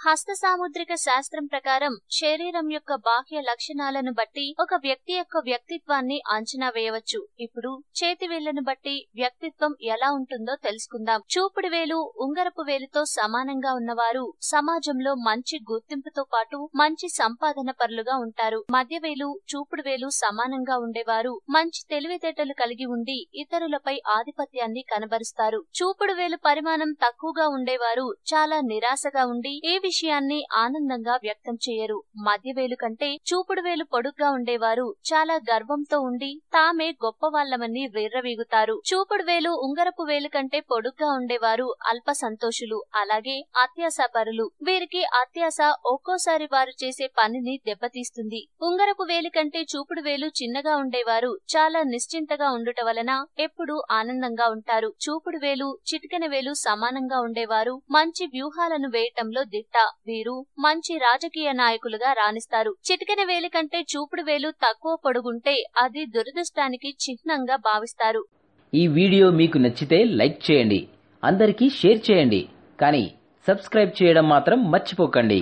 హస్త సాముద్రిక శాస్త్రం ప్రకారం శరీరం యొక్క బాహ్య లక్షణాలను బట్టి ఒక వ్యక్తి యొక్క వ్యక్తిత్వాన్ని అంచనా వేయవచ్చు. ఇప్పుడు చేతి వేళ్లను బట్టి వ్యక్తిత్వం ఎలా ఉంటుందో తెలుసుకుందాం. చూపుడు వేలు ఉంగరపు వేలుతో సమానంగా ఉన్నవారు సమాజంలో మంచి గుర్తింపుతో పాటు మంచి సంపాదన పరులుగా ఉంటారు. మధ్య వేలు చూపుడు వేలు సమానంగా ఉండేవారు మంచి తెలివితేటలు కలిగి ఉండి ఇతరులపై ఆధిపత్యాన్ని కనబరుస్తారు. చూపుడు వేలు పరిమాణం తక్కువగా ఉండేవారు చాలా నిరాశగా ఉండి ఏ విషయాన్ని ఆనందంగా వ్యక్తం చేయరు. మధ్యవేలు కంటే చూపుడు వేలు పొడుగ్గా ఉండేవారు చాలా గర్వంతో ఉండి తామే గొప్పవాళ్లమని విర్రవీగుతారు. చూపుడు వేలు ఉంగరపు వేలు కంటే పొడుగ్గా ఉండేవారు అల్ప సంతోషులు, అలాగే అత్యాశపరులు. వీరికి అత్యాశ ఒక్కోసారి వారు చేసే పనిని దెబ్బతీస్తుంది. ఉంగరపు వేలు కంటే చూపుడు వేలు చిన్నగా ఉండేవారు చాలా నిశ్చింతగా ఉండుట వలన ఎప్పుడూ ఆనందంగా ఉంటారు. చూపుడు వేలు చిటికెన వేలు సమానంగా ఉండేవారు మంచి వ్యూహాలను వేయటంలో దిట్ట. వీరు మంచి రాజకీయ నాయకులుగా రాణిస్తారు. చిటికెన వేలు కంటే చూపుడు వేలు తక్కువ పొడుగుంటే అది దురదృష్టానికి చిహ్నంగా భావిస్తారు. ఈ వీడియో మీకు నచ్చితే లైక్ చేయండి, అందరికీ షేర్ చేయండి, కానీ సబ్స్క్రైబ్ చేయడం మాత్రం మర్చిపోకండి.